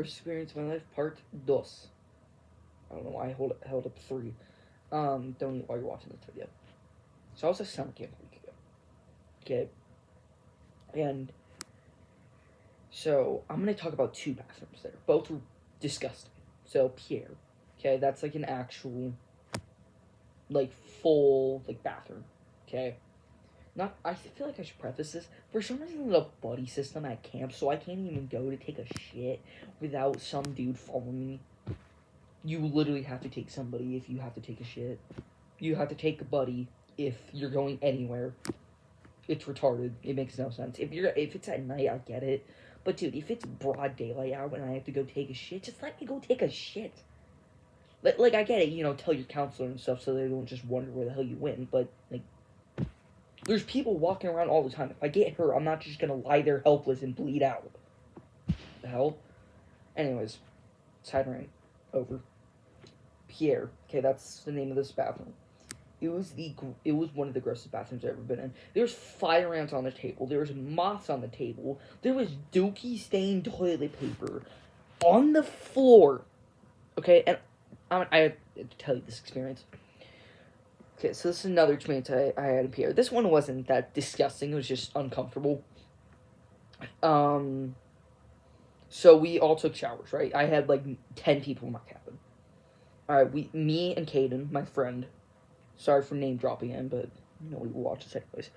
Worst experience of my life, part dos. I don't know why I held up 3. Don't eat while you're watching this video. So I was at summer camp a week ago. Okay? And so I'm gonna talk about 2 bathrooms there. Both were disgusting. So Pierre, okay, that's like an actual, like, full, like, bathroom. Okay? Not, I feel like I should preface this. For some reason, there's a buddy system at camp, so I can't even go to take a shit without some dude following me. You literally have to take somebody if you have to take a shit. You have to take a buddy if you're going anywhere. It's retarded. It makes no sense. If it's at night, I get it. But dude, if it's broad daylight out and I have to go take a shit, just let me go take a shit. Like I get it, you know, tell your counselor and stuff so they don't just wonder where the hell you went. But like, there's people walking around all the time. If I get hurt, I'm not just gonna lie there helpless and bleed out. The hell? Anyways, side rant over. Pierre. Okay, that's the name of this bathroom. It was one of the grossest bathrooms I've ever been in. There's fire ants on the table. There was moths on the table. There was dookie stained toilet paper on the floor. Okay, and I have to tell you this experience. Okay, so this is another experience I had in Pierre. This one wasn't that disgusting. It was just uncomfortable. So we all took showers, right? I had like 10 people in my cabin. Alright, me and Caden, my friend. Sorry for name dropping him, but you know we will watch this anyways.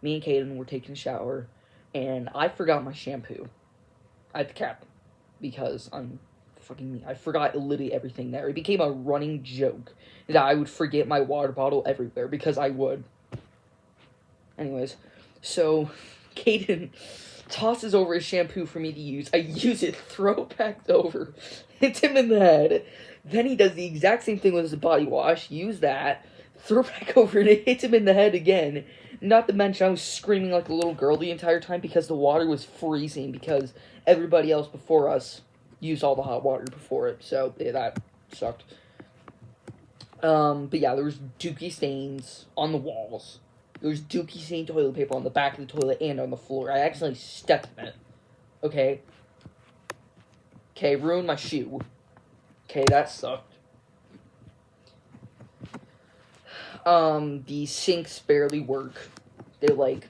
Me and Caden were taking a shower, and I forgot my shampoo at the cabin because I'm fucking me. I forgot literally everything there. It became a running joke that I would forget my water bottle everywhere because I would. Anyways, so Caden tosses over his shampoo for me to use. I use it, throw it back over, hits him in the head. Then he does the exact same thing with his body wash, use that, throw back over, and it hits him in the head again. Not to mention, I was screaming like a little girl the entire time because the water was freezing because everybody else before us used all the hot water before it, so yeah, that sucked. But yeah, there was dookie stains on the walls. There was dookie stained toilet paper on the back of the toilet and on the floor. I accidentally stepped in it. Okay? Okay, ruined my shoe. Okay, that sucked. The sinks barely work. They, like,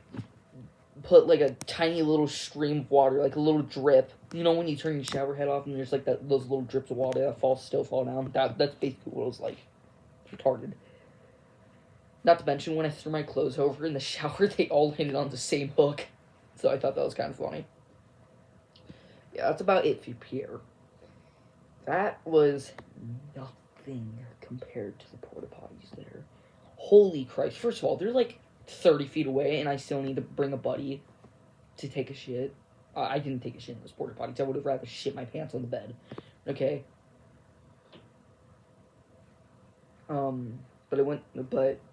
put, like, a tiny little stream of water, like a little drip. You know when you turn your shower head off and there's, like, those little drips of water that still fall down? That's basically what it was like. It's retarded. Not to mention, when I threw my clothes over in the shower, they all landed on the same hook. So I thought that was kind of funny. Yeah, that's about it for Pierre. That was nothing compared to the porta potties there. Holy Christ. First of all, they're like 30 feet away, and I still need to bring a buddy to take a shit. I didn't take a shit in those porta potties. I would have rather shit my pants on the bed. Okay? But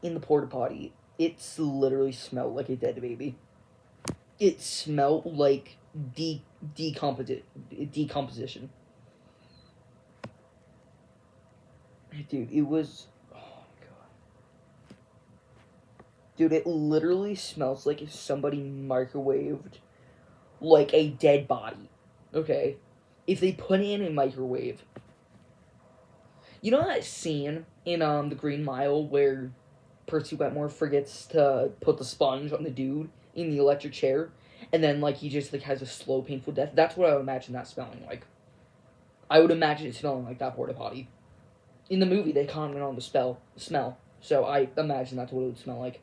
in the porta potty, it literally smelled like a dead baby. It smelled like decomposition. Dude, it was... Oh, my God. Dude, it literally smells like if somebody microwaved, like, a dead body. Okay? If they put it in a microwave... You know that scene in, The Green Mile where Percy Wetmore forgets to put the sponge on the dude in the electric chair, and then, like, he just, like, has a slow, painful death? That's what I would imagine that smelling like. I would imagine it smelling like that porta potty. In the movie, they comment on the smell, so I imagine that's what it would smell like.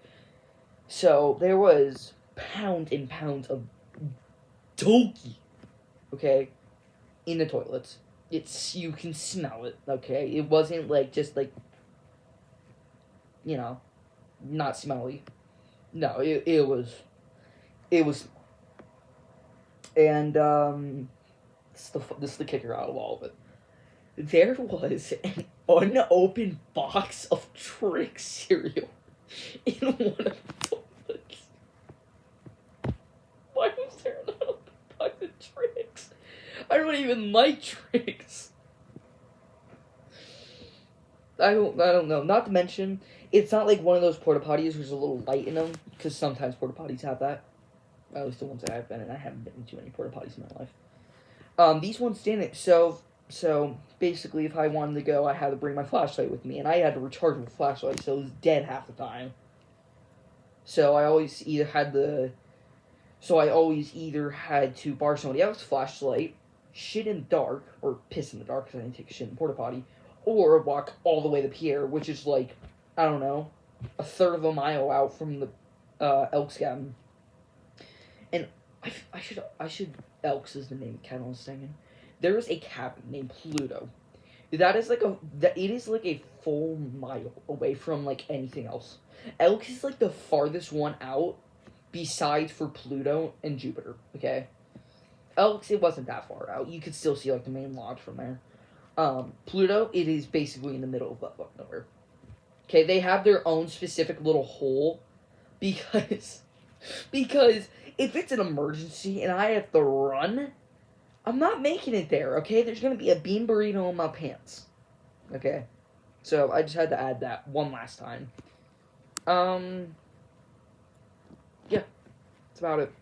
So, there was pounds and pounds of dookie, okay, in the toilets. You can smell it, okay? It wasn't, like, just, like, you know, not smelly. No, it was, and, this is the kicker out of all of it. There was an unopened box of Trix cereal in one of the toilets. Why was there an unopened box of Trix? I don't even like Trix. I don't know. Not to mention, it's not like one of those porta potties where there's a little light in them, because sometimes porta potties have that. At least the ones that I've been in. I haven't been in too many porta potties in my life. These ones didn't. So basically, if I wanted to go, I had to bring my flashlight with me, and I had to recharge my flashlight, so it was dead half the time. So I always either had the So I always either had to borrow somebody else's flashlight, shit in the dark, or piss in the dark because I didn't take a shit in the porta potty, or walk all the way to Pierre, which is like, I don't know, a third of a mile out from the Elks cabin. And I should, Elks is the name of the cabin I was singing. There is a cabin named Pluto. It is like a full mile away from like anything else. Elks is like the farthest one out besides for Pluto and Jupiter, okay? Elks, it wasn't that far out. You could still see, like, the main lodge from there. Pluto, it is basically in the middle of nowhere. Okay, they have their own specific little hole because if it's an emergency and I have to run, I'm not making it there, okay? There's gonna be a bean burrito in my pants. Okay? So, I just had to add that one last time. Yeah. That's about it.